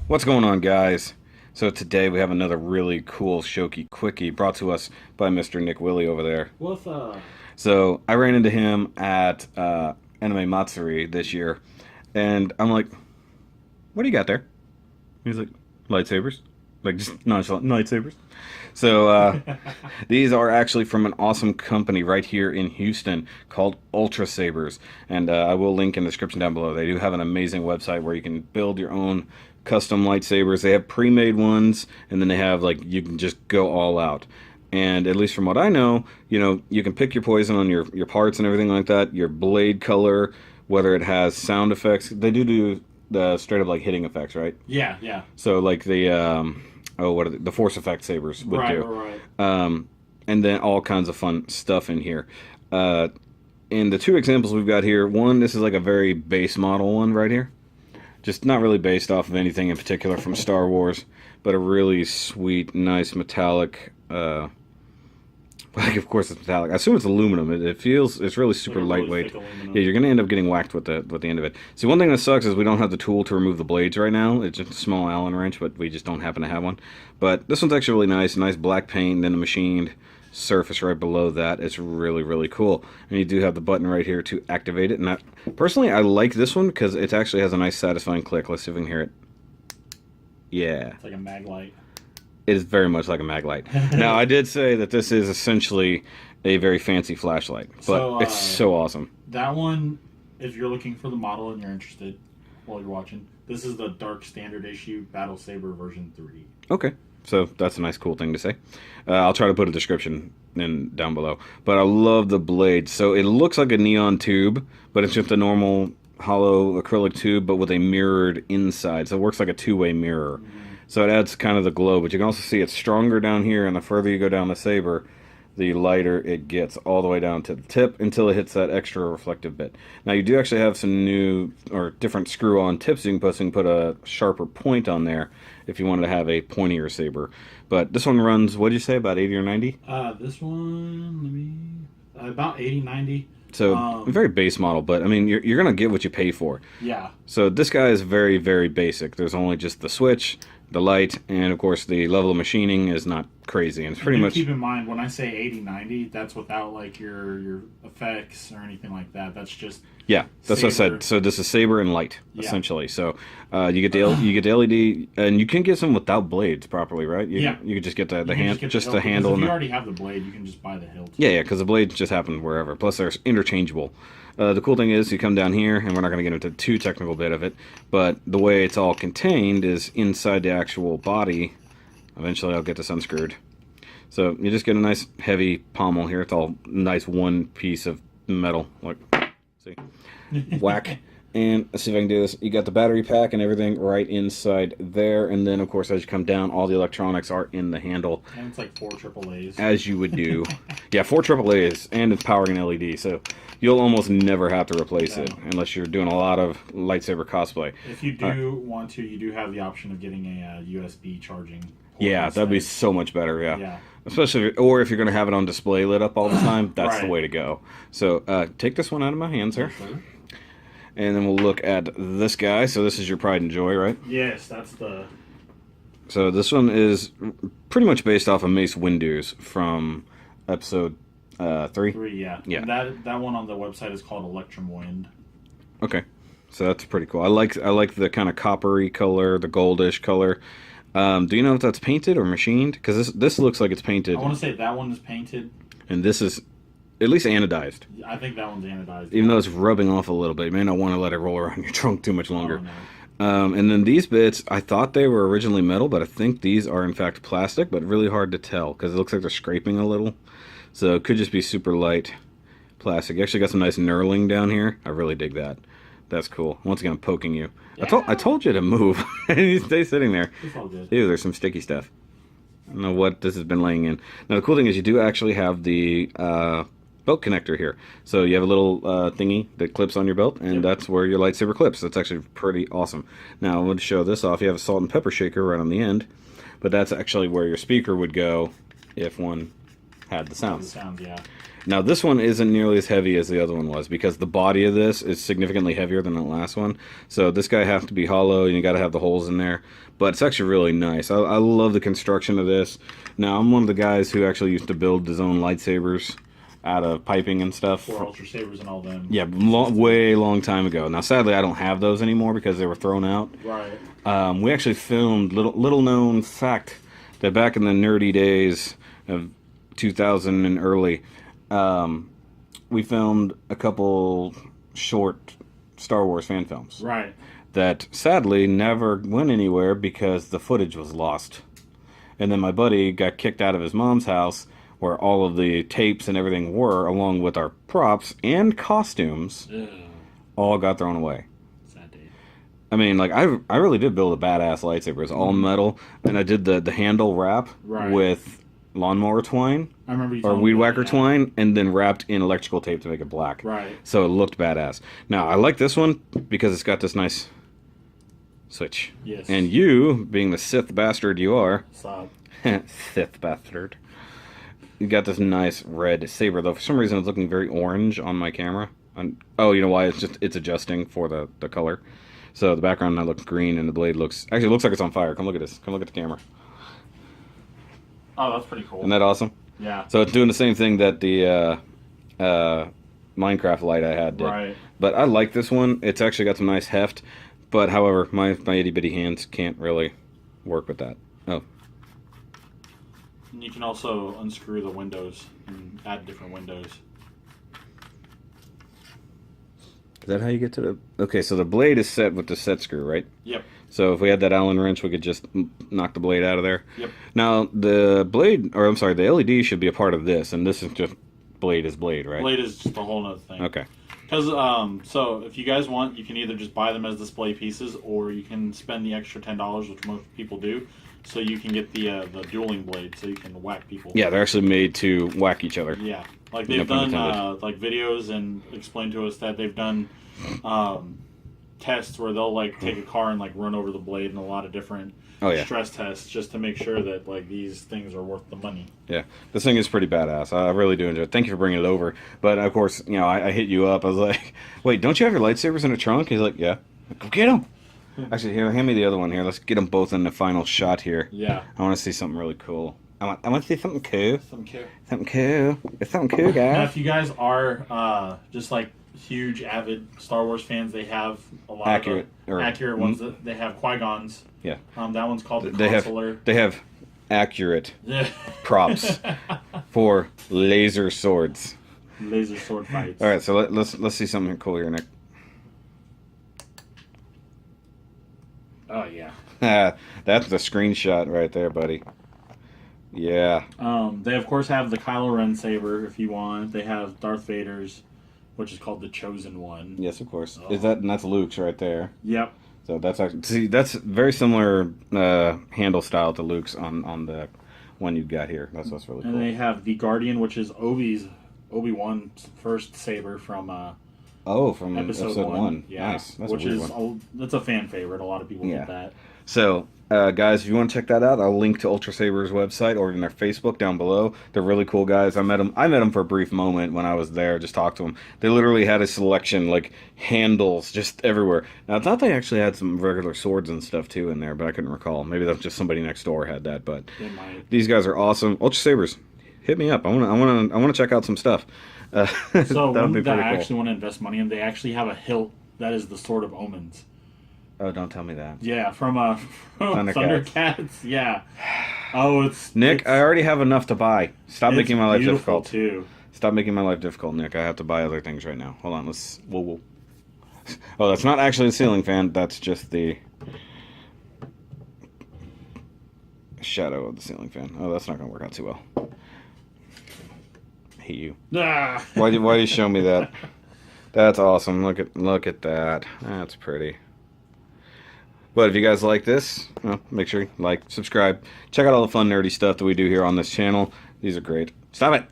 What's going on, guys? So today we have another really cool Shoky Quickie brought to us by Mr. Nick Willie over there. What's up? So I ran into him at Anime Matsuri this year, and I'm like, "What do you got there?" He's like, "Lightsabers," like just nonchalant lightsabers. So these are actually from an awesome company right here in Houston called Ultra Sabers, and I will link in the description down below. They do have an amazing website where you can build your own custom lightsabers. They have pre-made ones, and then they have like you can just go all out. And at least from what I know, you can pick your poison on your parts and everything like that. Your blade color, whether it has sound effects. They do the straight up like hitting effects, right? Yeah, yeah. So like the what are the force effect sabers would do. Right. And then all kinds of fun stuff in here. In the two examples we've got here, one, this is like a very base model one right here. Just not really based off of anything in particular from Star Wars, but a really sweet, nice metallic. Like, of course, it's metallic. I assume it's aluminum. It's really super lightweight. Yeah, you're gonna end up getting whacked with the end of it. See, one thing that sucks is we don't have the tool to remove the blades right now. It's just a small Allen wrench, but we just don't happen to have one. But this one's actually really nice black paint, then the machined surface right below that. It's really, really cool. And you do have the button right here to activate it. And personally, I like this one because it actually has a nice, satisfying click. Let's see if we can hear it. Yeah. It's like a mag light. It is very much like a mag light. Now, I did say that this is essentially a very fancy flashlight, but it's so awesome. That one, if you're looking for the model and you're interested while you're watching, this is the Dark Standard Issue Battle Saber version 3. Okay. So that's a nice, cool thing to say. I'll try to put a description down below. But I love the blade. So it looks like a neon tube, but it's just a normal hollow acrylic tube, but with a mirrored inside. So it works like a two-way mirror. Mm-hmm. So it adds kind of the glow. But you can also see it's stronger down here, and the further you go down the saber, the lighter it gets all the way down to the tip until it hits that extra reflective bit. Now you do actually have some new or different screw-on tips you can put, so you can put a sharper point on there if you wanted to have a pointier saber. But this one runs, what did you say, about 80 or 90? This one, about 80, 90. So very base model, but I mean you're gonna get what you pay for. Yeah. So this guy is very, very basic. There's only just the switch, the light, and of course the level of machining is not crazy, and it's pretty much. Keep in mind when I say 80, 90, that's without like your effects or anything like that. That's just that's what I said. So this is saber and light essentially. So you get the LED, and you can get some without blades properly, right? You could just get the handle. If you already have the blade, you can just buy the hilt. Yeah, because the blades just happen wherever. Plus they're interchangeable. The cool thing is you come down here, and we're not going to get into too technical bit of it, but the way it's all contained is inside the actual body. Eventually I'll get this unscrewed. So you just get a nice heavy pommel here. It's all nice one piece of metal. Like, see? Whack. And let's see if I can do this. You got the battery pack and everything right inside there. And then, of course, as you come down, all the electronics are in the handle. And it's like 4 AAAs. As you would do. Yeah, 4 AAAs, and it's powering an LED. So you'll almost never have to replace it unless you're doing a lot of lightsaber cosplay. If you do want to, you do have the option of getting a USB charging. Yeah, that'd be so much better, yeah. Especially, or if you're going to have it on display lit up all the time, that's the way to go. So take this one out of my hands here. Sure. And then we'll look at this guy. So this is your Pride and Joy, right? Yes, that's the... So this one is pretty much based off of Mace Windu's from episode 3. 3, yeah. And that one on the website is called Electrum Wind. Okay. So that's pretty cool. I like the kind of coppery color, the goldish color. Do you know if that's painted or machined? Because this looks like it's painted. I want to say that one is painted. And this is at least anodized. I think that one's anodized. Even though it's rubbing off a little bit. You may not want to let it roll around your trunk too much longer. Oh, no. And then these bits, I thought they were originally metal, but I think these are in fact plastic, but really hard to tell because it looks like they're scraping a little. So it could just be super light plastic. You actually got some nice knurling down here. I really dig that. That's cool. Once again, I'm poking you. Yeah. I told you to move. And you stay sitting there. It's all good. Ew, there's some sticky stuff. I don't know what this has been laying in. Now, the cool thing is you do actually have the belt connector here. So you have a little thingy that clips on your belt, and that's where your lightsaber clips. That's actually pretty awesome. Now, I'm going to show this off. You have a salt and pepper shaker right on the end, but that's actually where your speaker would go if one had the sounds. Yeah. Now this one isn't nearly as heavy as the other one was because the body of this is significantly heavier than the last one. So this guy has to be hollow and you got to have the holes in there. But it's actually really nice. I love the construction of this. Now I'm one of the guys who actually used to build his own lightsabers out of piping and stuff. For Ultra Sabers and all them. Yeah, way long time ago. Now sadly I don't have those anymore because they were thrown out. Right. We actually filmed, little known fact, that back in the nerdy days of 2000 and early, we filmed a couple short Star Wars fan films. Right. That sadly never went anywhere because the footage was lost. And then my buddy got kicked out of his mom's house where all of the tapes and everything were, along with our props and costumes, all got thrown away. Sad day. I mean, like, I really did build a badass lightsaber. It was all metal, and I did the handle wrap with lawnmower twine. I remember you or weed whacker twine, and then wrapped in electrical tape to make it black. Right. So it looked badass. Now, I like this one because it's got this nice switch. Yes. And you, being the Sith bastard you are, Stop. Sith bastard, you got this nice red saber, though for some reason it's looking very orange on my camera. Oh, you know why? It's adjusting for the color. So the background now looks green, and the blade looks like it's on fire. Come look at this. Come look at the camera. Oh, that's pretty cool. Isn't that awesome? Yeah. So it's doing the same thing that the Minecraft light I had did. Right. But I like this one. It's actually got some nice heft. But however, my itty bitty hands can't really work with that. Oh. And you can also unscrew the windows and add different windows. Is that how you get to the... Okay, so the blade is set with the set screw, right? Yep. So if we had that Allen wrench, we could just knock the blade out of there. Yep. Now, the blade... Or, I'm sorry, the LED should be a part of this, and this is just blade is blade, right? Blade is just a whole other thing. Okay. Because, so if you guys want, you can either just buy them as display pieces, or you can spend the extra $10, which most people do, so you can get the dueling blade, so you can whack people. Yeah, they're actually made to whack each other. Yeah, like they've done like videos and explained to us that they've done tests where they'll like take a car and like run over the blade and a lot of different stress tests just to make sure that like these things are worth the money. Yeah, this thing is pretty badass. I really do enjoy it. Thank you for bringing it over. But of course, you know, I hit you up. I was like, "Wait, don't you have your lightsabers in the trunk?" He's like, "Yeah." Go get them. Actually, here, hand me the other one here. Let's get them both in the final shot here. Yeah. I want to see something really cool. I want to see something cool. Something cool. Something cool. It's something cool, guys. Now, if you guys are just like huge avid Star Wars fans, they have a lot of accurate ones. That they have Qui-Gon's. Yeah. That one's called the Consular. They have accurate props for laser swords. Laser sword fights. All right, so let's see something cool here, Nick. Oh yeah. That's the screenshot right there, buddy. Yeah. They of course have the Kylo Ren saber if you want. They have Darth Vader's, which is called the Chosen One. Yes, of course. And that's Luke's right there. Yep. So that's actually that's very similar handle style to Luke's on the one you've got here. That's what's really cool. And they have the Guardian, which is Obi-Wan's first saber from from episode one. Yeah. Nice. That's which a weird is one. That's a fan favorite. A lot of people get that. So, guys, if you want to check that out, I'll link to Ultra Sabers' website or in their Facebook down below. They're really cool guys. I met them for a brief moment when I was there. Just talked to them. They literally had a selection, like handles, just everywhere. Now, I thought they actually had some regular swords and stuff too in there, but I couldn't recall. Maybe that's just somebody next door had that. But these guys are awesome. Ultra Sabers, hit me up. I want to check out some stuff. So one that I actually want to invest money in, they actually have a hilt that is the Sword of Omens. Oh, don't tell me that. Yeah, from Thundercats. Yeah. Oh, it's Nick. I already have enough to buy. Stop making my life difficult. Too. Stop making my life difficult, Nick. I have to buy other things right now. Hold on. Let's. Whoa. Oh, that's not actually the ceiling fan. That's just the shadow of the ceiling fan. Oh, that's not going to work out too well. I hate you. Ah. Why do you show me that? That's awesome. Look at that. That's pretty. But if you guys like this, well, make sure you like, subscribe. Check out all the fun, nerdy stuff that we do here on this channel. These are great. Stop it!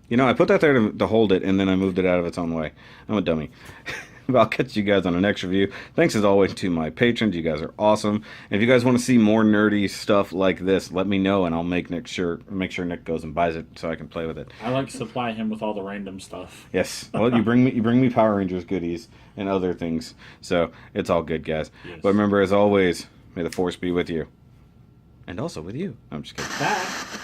You know, I put that there to hold it, and then I moved it out of its own way. I'm a dummy. But I'll catch you guys on the next review. Thanks as always to my patrons. You guys are awesome. And if you guys want to see more nerdy stuff like this, let me know, and I'll make sure Nick goes and buys it so I can play with it. I like to supply him with all the random stuff. Yes. Well, you bring me Power Rangers goodies and other things, so it's all good, guys. Yes. But remember, as always, may the Force be with you, and also with you. I'm just kidding. Bye.